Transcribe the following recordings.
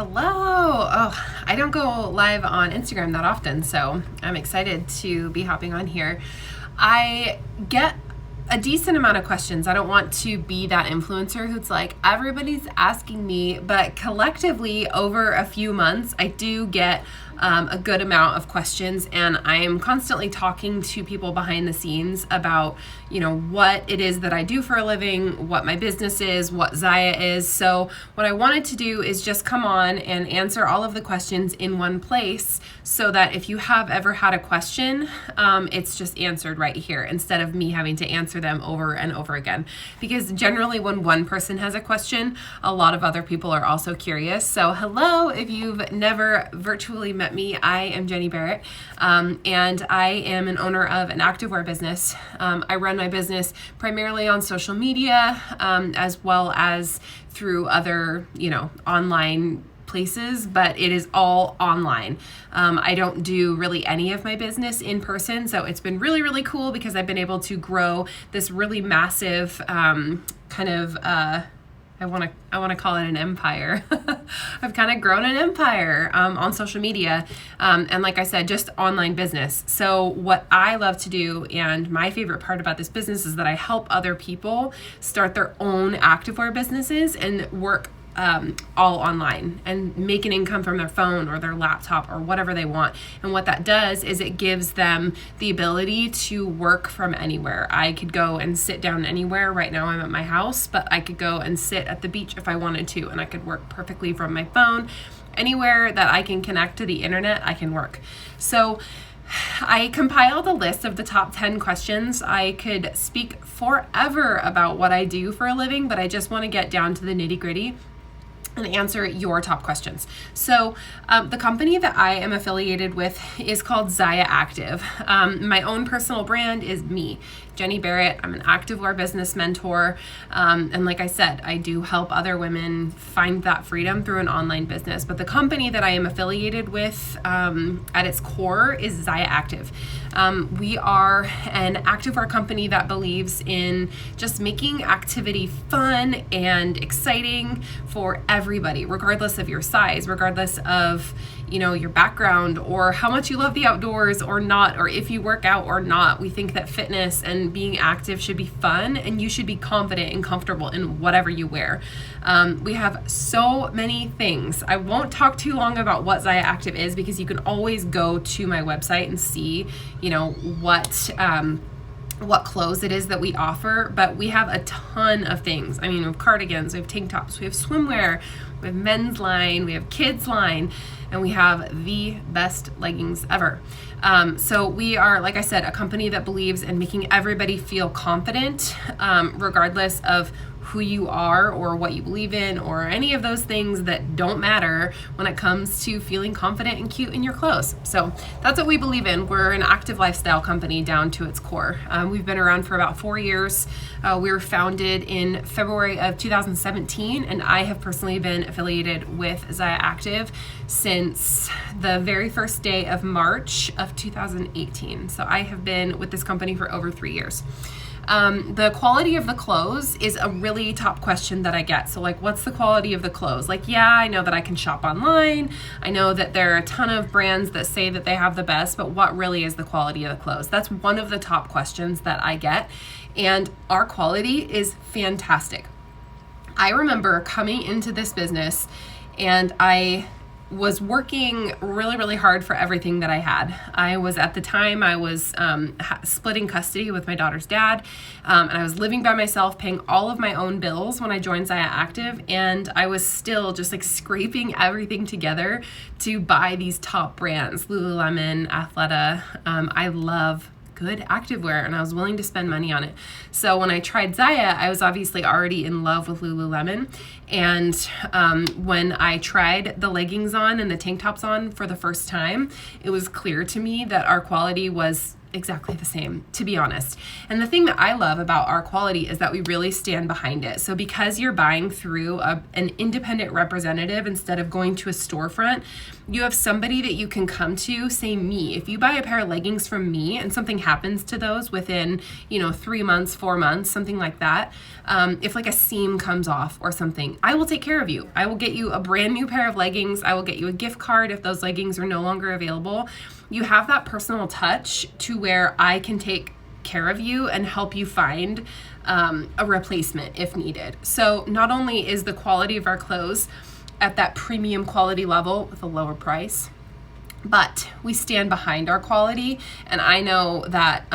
Hello. Oh, I don't go live on Instagram that often, so I'm excited to be hopping on here. I get a decent amount of questions. I don't want to be that influencer who's like, everybody's asking me, but collectively over a few months, I do get a good amount of questions, and I am constantly talking to people behind the scenes about, what it is that I do for a living, what my business is, what Zyia is. So what I wanted to do is just come on and answer all of the questions in one place so that if you have ever had a question, it's just answered right here instead of me having to answer them over and over again. Because generally when one person has a question, a lot of other people are also curious. So hello, if you've never virtually met me, I am Jenny Barrett, and I am an owner of an activewear business. I run my business primarily on social media, as well as through other, online places, but it is all online. I don't do really any of my business in person, so it's been really, really cool because I've been able to grow this really massive I want to call it an empire. I've kind of grown an empire on social media, and like I said, just online business. So what I love to do, and my favorite part about this business, is that I help other people start their own activewear businesses and work all online and make an income from their phone or their laptop or whatever they want. And what that does is it gives them the ability to work from anywhere. I could go and sit down anywhere. Right now I'm at my house, but I could go and sit at the beach if I wanted to, and I could work perfectly from my phone. Anywhere that I can connect to the internet, I can work. So I compiled a list of the top 10 questions. I could speak forever about what I do for a living, but I just want to get down to the nitty-gritty and answer your top questions. So the company that I am affiliated with is called Zyia Active. My own personal brand is me, Jenny Barrett. I'm an activewear business mentor. And like I said, I do help other women find that freedom through an online business. But the company that I am affiliated with at its core is Zyia Active. We are an activewear company that believes in just making activity fun and exciting for everybody, regardless of your size, regardless of your background or how much you love the outdoors or not, or if you work out or not. We think that fitness and being active should be fun, and you should be confident and comfortable in whatever you wear. We have so many things. I won't talk too long about what Zyia Active is, because you can always go to my website and see, what clothes it is that we offer, but we have a ton of things. We have cardigans, we have tank tops, we have swimwear, we have men's line, we have kids line, and we have the best leggings ever. So we are, like I said, a company that believes in making everybody feel confident, regardless of who you are or what you believe in or any of those things that don't matter when it comes to feeling confident and cute in your clothes. So that's what we believe in. We're an active lifestyle company down to its core. We've been around for about 4 years. We were founded in February of 2017, and I have personally been affiliated with Zyia Active since the very first day of March of 2018. So I have been with this company for over 3 years. The quality of the clothes is a really top question that I get. So what's the quality of the clothes? I know that I can shop online. I know that there are a ton of brands that say that they have the best, but what really is the quality of the clothes? That's one of the top questions that I get. And our quality is fantastic. I remember coming into this business, and I was working really, really hard for everything that I had. I was splitting custody with my daughter's dad, and I was living by myself, paying all of my own bills when I joined Zyia Active, and I was still just scraping everything together to buy these top brands, Lululemon, Athleta. I love good activewear, and I was willing to spend money on it. So when I tried Zyia, I was obviously already in love with Lululemon. And when I tried the leggings on and the tank tops on for the first time, it was clear to me that our quality was exactly the same, to be honest. And the thing that I love about our quality is that we really stand behind it. So because you're buying through an independent representative instead of going to a storefront, you have somebody that you can come to, say me. If you buy a pair of leggings from me and something happens to those within, 3 months, 4 months, something like that, if like a seam comes off or something, I will take care of you. I will get you a brand new pair of leggings. I will get you a gift card if those leggings are no longer available. You have that personal touch to where I can take care of you and help you find a replacement if needed. So not only is the quality of our clothes at that premium quality level with a lower price, but we stand behind our quality. And I know that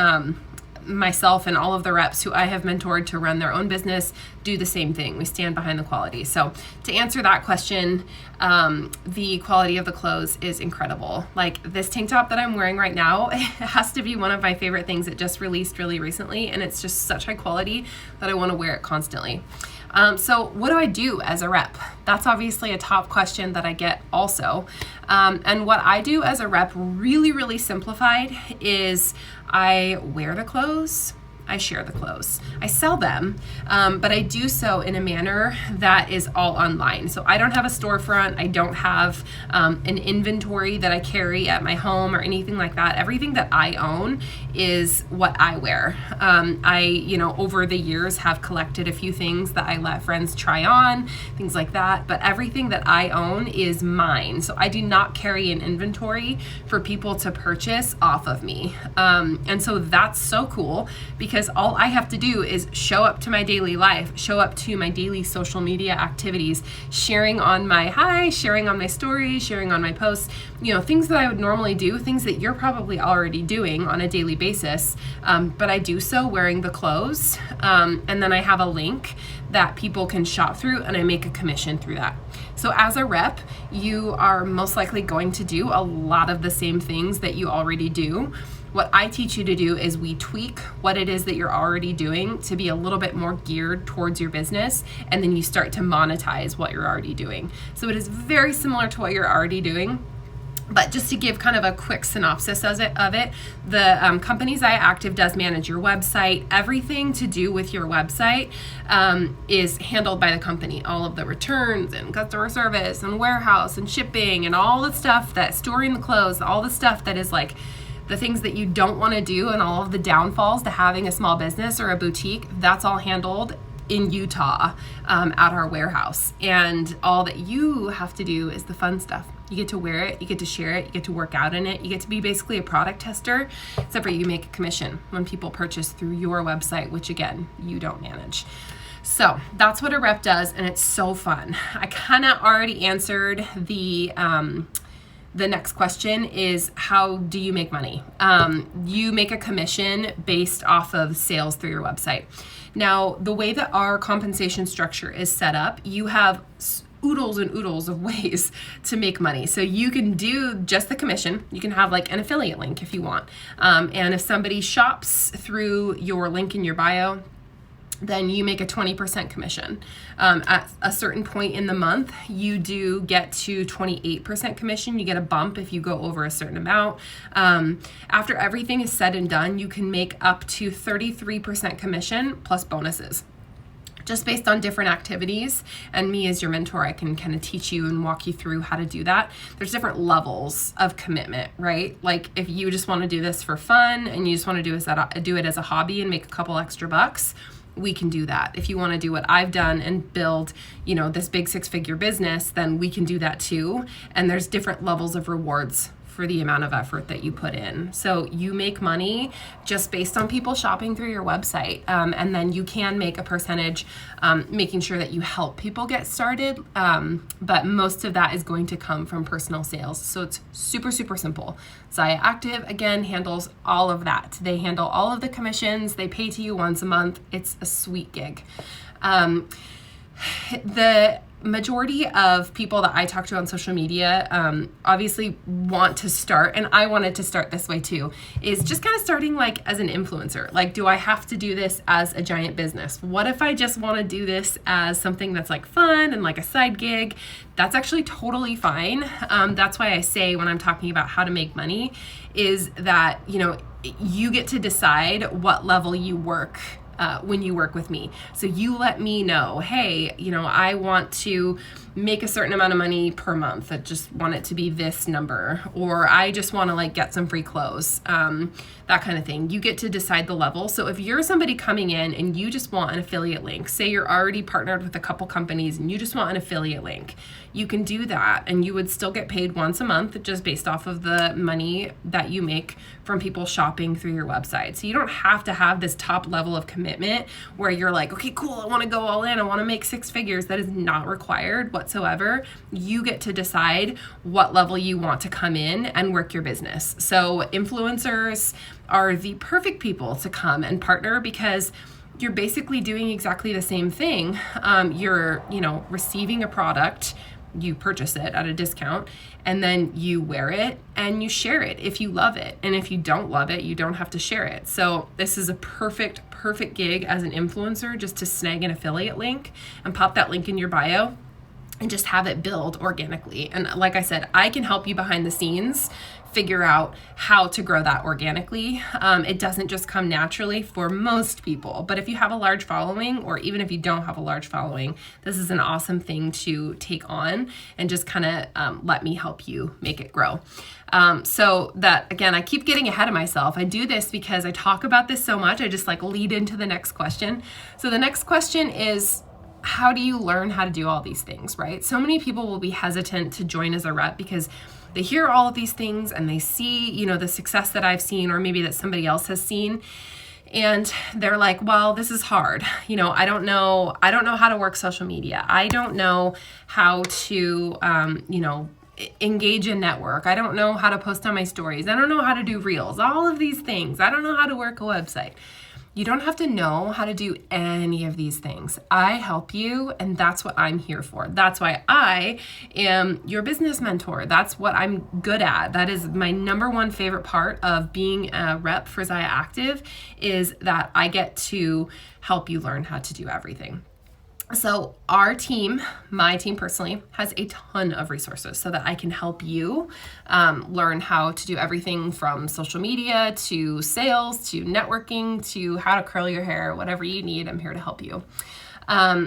myself and all of the reps who I have mentored to run their own business do the same thing. We stand behind the quality. So to answer that question, the quality of the clothes is incredible. Like this tank top that I'm wearing right now, it has to be one of my favorite things. It just released really recently, and it's just such high quality that I want to wear it constantly. So what do I do as a rep? That's obviously a top question that I get also. And what I do as a rep, really, really simplified, is I wear the clothes, I share the clothes. I sell them, but I do so in a manner that is all online. So I don't have a storefront. I don't have an inventory that I carry at my home or anything like that. Everything that I own is what I wear. Over the years have collected a few things that I let friends try on, things like that. But everything that I own is mine. So I do not carry an inventory for people to purchase off of me. And so that's so cool because all I have to do is show up to my daily life, show up to my daily social media activities, sharing on my stories, sharing on my posts, things that I would normally do, things that you're probably already doing on a daily basis. But I do so wearing the clothes. And then I have a link that people can shop through, and I make a commission through that. So as a rep, you are most likely going to do a lot of the same things that you already do. What I teach you to do is we tweak what it is that you're already doing to be a little bit more geared towards your business, and then you start to monetize what you're already doing. So it is very similar to what you're already doing. But just to give kind of a quick synopsis of it, the company Zyia Active does manage your website. Everything to do with your website is handled by the company. All of the returns and customer service and warehouse and shipping and all the stuff that storing the clothes, all the stuff that is like the things that you don't want to do and all of the downfalls to having a small business or a boutique, that's all handled in Utah at our warehouse. And all that you have to do is the fun stuff. You get to wear it, you get to share it, you get to work out in it, you get to be basically a product tester, except for you make a commission when people purchase through your website, which again, you don't manage. So that's what a rep does, and it's so fun. I kind of already answered the next question is, how do you make money? You make a commission based off of sales through your website. Now, the way that our compensation structure is set up, you have oodles and oodles of ways to make money. So you can do just the commission. You can have like an affiliate link if you want. And if somebody shops through your link in your bio, then you make a 20% commission. At a certain point in the month, you do get to 28% commission. You get a bump if you go over a certain amount. After everything is said and done, you can make up to 33% commission plus bonuses, just based on different activities. And me as your mentor, I can kind of teach you and walk you through how to do that. There's different levels of commitment, right? Like if you just want to do this for fun and you just want to do it as a hobby and make a couple extra bucks, we can do that. If you want to do what I've done and build, this big 6-figure business, then we can do that too. And there's different levels of rewards for the amount of effort that you put in. So you make money just based on people shopping through your website. And then you can make a percentage making sure that you help people get started. But most of that is going to come from personal sales. So it's super, super simple. Zyia Active, again, handles all of that. They handle all of the commissions. They pay to you once a month. It's a sweet gig. majority of people that I talk to on social media obviously want to start, and I wanted to start this way too, is just kind of starting like as an influencer. Like, do I have to do this as a giant business? What if I just want to do this as something that's like fun and like a side gig? That's actually totally fine. That's why I say when I'm talking about how to make money is that, you know, you get to decide what level you work when you work with me. So you let me know, hey, you know, I want to make a certain amount of money per month. I just want it to be this number, or I just want to like get some free clothes, that kind of thing. You get to decide the level. So if you're somebody coming in and you just want an affiliate link, say you're already partnered with a couple companies and you just want an affiliate link, you can do that, and you would still get paid once a month just based off of the money that you make from people shopping through your website. So you don't have to have this top level of commitment where you're like, okay, cool, I want to go all in, I want to make 6 figures. That is not required whatsoever. You get to decide what level you want to come in and work your business. So influencers are the perfect people to come and partner because you're basically doing exactly the same thing. You're, you know, receiving a product, you purchase it at a discount, and then you wear it and you share it if you love it. And if you don't love it, you don't have to share it. So this is a perfect gig as an influencer, just to snag an affiliate link and pop that link in your bio and just have it build organically. And like I said, I can help you behind the scenes figure out how to grow that organically. It doesn't just come naturally for most people, but if you have a large following, or even if you don't have a large following, this is an awesome thing to take on and just kind of let me help you make it grow. So that, again, I keep getting ahead of myself. I do this because I talk about this so much. I just like lead into the next question. So the next question is, how do you learn how to do all these things, right? So many people will be hesitant to join as a rep because they hear all of these things and they see, you know, the success that I've seen, or maybe that somebody else has seen. And they're like, well, this is hard. You know, I don't know how to work social media. I don't know how to, you know, engage in network. I don't know how to post on my stories. I don't know how to do reels, all of these things. I don't know how to work a website. You don't have to know how to do any of these things. I help you, and that's what I'm here for. That's why I am your business mentor. That's what I'm good at. That is my number one favorite part of being a rep for Zyia Active, is that I get to help you learn how to do everything. So our team, my team personally, has a ton of resources so that I can help you learn how to do everything from social media to sales to networking to how to curl your hair, whatever you need, I'm here to help you.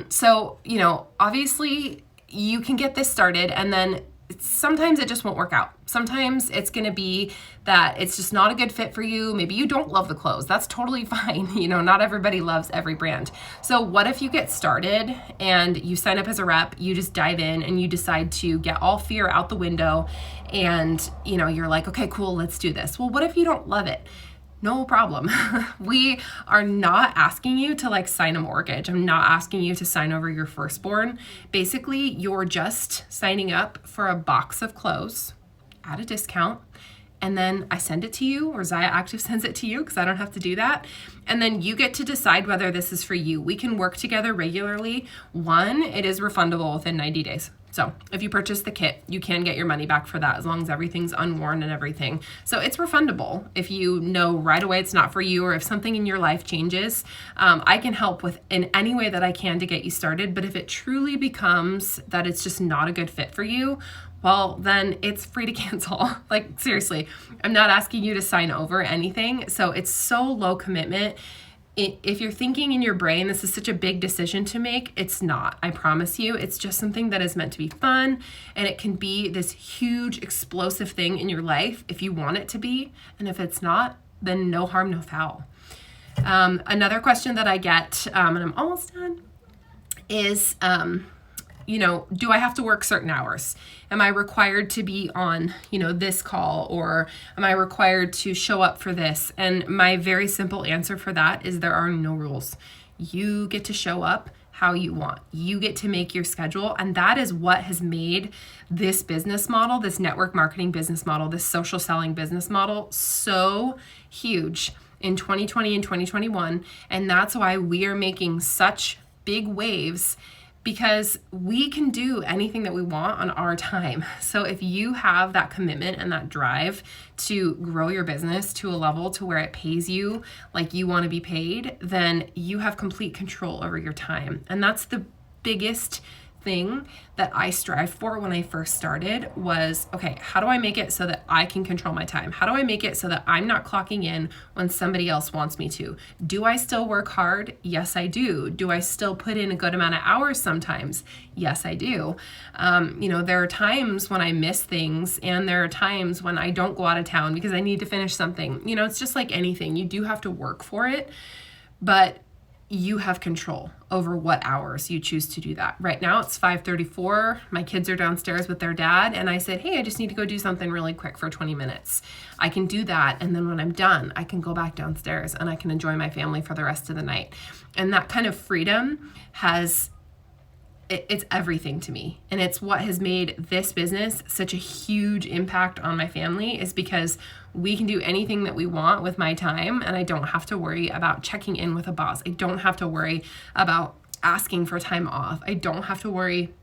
So, you know, obviously you can get this started, and then sometimes it just won't work out. Sometimes it's going to be that it's just not a good fit for you. Maybe you don't love the clothes. That's totally fine. You know, not everybody loves every brand. So what if you get started and you sign up as a rep, you just dive in and you decide to get all fear out the window, and, you know, you're like, okay, cool, let's do this. Well, what if you don't love it? No problem. We are not asking you to like sign a mortgage. I'm not asking you to sign over your firstborn. Basically, you're just signing up for a box of clothes at a discount. And then I send it to you, or Zyia Active sends it to you, because I don't have to do that. And then you get to decide whether this is for you. We can work together regularly. One, it is refundable within 90 days. So if you purchase the kit, you can get your money back for that as long as everything's unworn and everything. So it's refundable if you know right away it's not for you, or if something in your life changes. I can help with in any way that I can to get you started. But if it truly becomes that it's just not a good fit for you, well, then it's free to cancel. Like, seriously, I'm not asking you to sign over anything. So it's so low commitment. If you're thinking in your brain, this is such a big decision to make, it's not. I promise you, it's just something that is meant to be fun, and it can be this huge explosive thing in your life if you want it to be. And if it's not, then no harm, no foul. Another question that I get, and I'm almost done, is, you know, do I have to work certain hours? Am I required to be on, you know, this call, or am I required to show up for this? And my very simple answer for that is there are no rules. You get to show up how you want. You get to make your schedule. And that is what has made this business model, this network marketing business model, this social selling business model so huge in 2020 and 2021. And that's why we are making such big waves, because we can do anything that we want on our time. So if you have that commitment and that drive to grow your business to a level to where it pays you like you want to be paid, then you have complete control over your time. And that's the biggest thing that I strived for when I first started was, okay, how do I make it so that I can control my time? How do I make it so that I'm not clocking in when somebody else wants me to? Do I still work hard? Yes, I do. Do I still put in a good amount of hours sometimes? Yes, I do. There are times when I miss things, and there are times when I don't go out of town because I need to finish something. It's just like anything. You do have to work for it, but you have control over what hours you choose to do that. Right now it's 5:34. My kids are downstairs with their dad, and I said, hey, I just need to go do something really quick for 20 minutes. I can do that, and then when I'm done, I can go back downstairs and I can enjoy my family for the rest of the night. And that kind of freedom it's everything to me. And it's what has made this business such a huge impact on my family, is because we can do anything that we want with my time, and I don't have to worry about checking in with a boss. I don't have to worry about asking for time off. I don't have to worry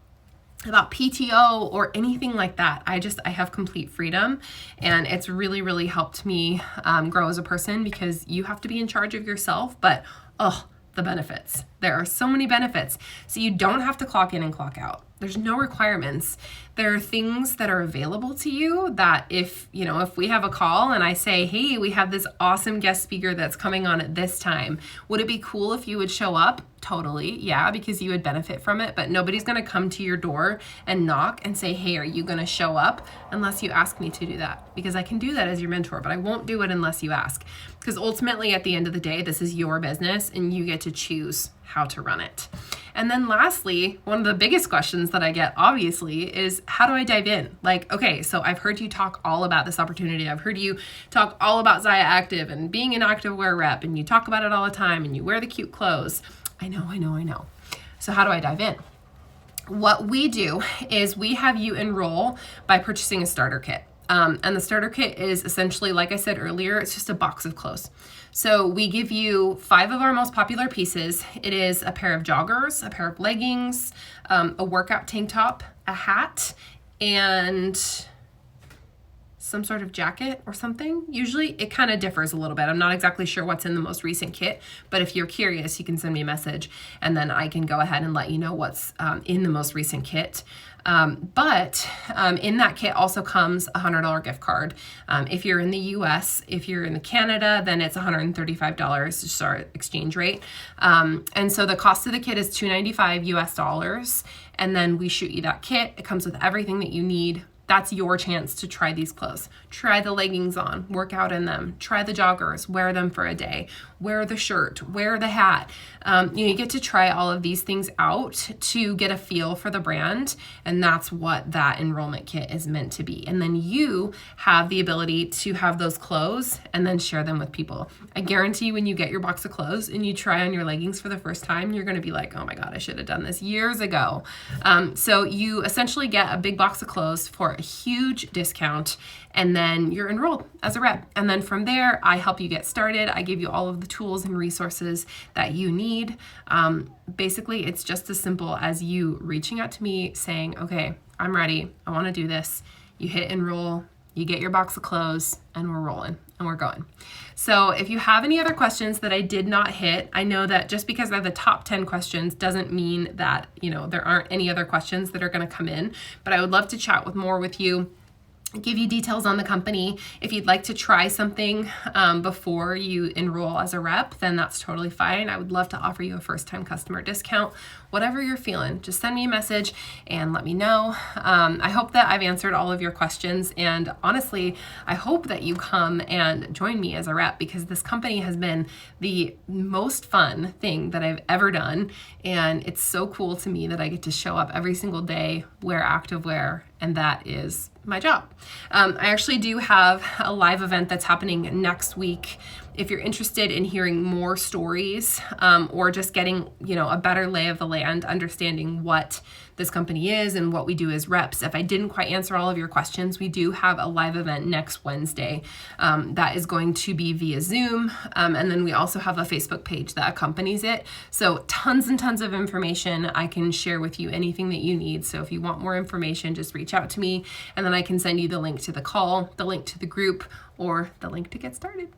about PTO or anything like that. I have complete freedom, and it's really, really helped me grow as a person, because you have to be in charge of yourself, but the benefits. There are so many benefits. So you don't have to clock in and clock out. There's no requirements. There are things that are available to you that if we have a call and I say, hey, we have this awesome guest speaker that's coming on at this time, would it be cool if you would show up? Totally, yeah, because you would benefit from it, but nobody's gonna come to your door and knock and say, hey, are you gonna show up? Unless you ask me to do that, because I can do that as your mentor, but I won't do it unless you ask. Because ultimately, at the end of the day, this is your business and you get to choose how to run it. And then lastly, one of the biggest questions that I get, obviously, is how do I dive in? Like, okay, so I've heard you talk all about this opportunity. I've heard you talk all about Zyia Active and being an activewear rep, and you talk about it all the time, and you wear the cute clothes. I know. So how do I dive in? What we do is we have you enroll by purchasing a starter kit. And the starter kit is essentially, like I said earlier, it's just a box of clothes. So we give you 5 of our most popular pieces. It is a pair of joggers, a pair of leggings, a workout tank top, a hat, and some sort of jacket or something. Usually it kind of differs a little bit. I'm not exactly sure what's in the most recent kit, but if you're curious, you can send me a message and then I can go ahead and let you know what's in the most recent kit. But in that kit also comes a $100 gift card. If you're in the US, if you're in Canada, then it's $135, just our exchange rate. And so the cost of the kit is $295 US, and then we shoot you that kit. It comes with everything that you need. That's your chance to try these clothes. Try the leggings on, work out in them, try the joggers, wear them for a day, wear the shirt, wear the hat. You get to try all of these things out to get a feel for the brand, and that's what that enrollment kit is meant to be. And then you have the ability to have those clothes and then share them with people. I guarantee when you get your box of clothes and you try on your leggings for the first time, you're gonna be like, oh my God, I should have done this years ago. So you essentially get a big box of clothes for a huge discount, and then you're enrolled as a rep. And then from there, I help you get started. I give you all of the tools and resources that you need. Basically, it's just as simple as you reaching out to me saying, okay, I'm ready. I want to do this. You hit enroll, you get your box of clothes, and we're rolling and we're going. So if you have any other questions that I did not hit, I know that just because I have the top 10 questions doesn't mean that, there aren't any other questions that are going to come in, but I would love to chat more with you, give you details on the company. If you'd like to try something before you enroll as a rep, then that's totally fine. I would love to offer you a first-time customer discount. Whatever you're feeling, just send me a message and let me know. I hope that I've answered all of your questions, and honestly, I hope that you come and join me as a rep, because this company has been the most fun thing that I've ever done, and it's so cool to me that I get to show up every single day, wear activewear, and that is my job. I actually do have a live event that's happening next week. If you're interested in hearing more stories or just getting, a better lay of the land, understanding what this company is and what we do as reps. If I didn't quite answer all of your questions, we do have a live event next Wednesday that is going to be via Zoom. And then we also have a Facebook page that accompanies it. So tons and tons of information. I can share with you anything that you need. So if you want more information, just reach out to me, and then I can send you the link to the call, the link to the group, or the link to get started.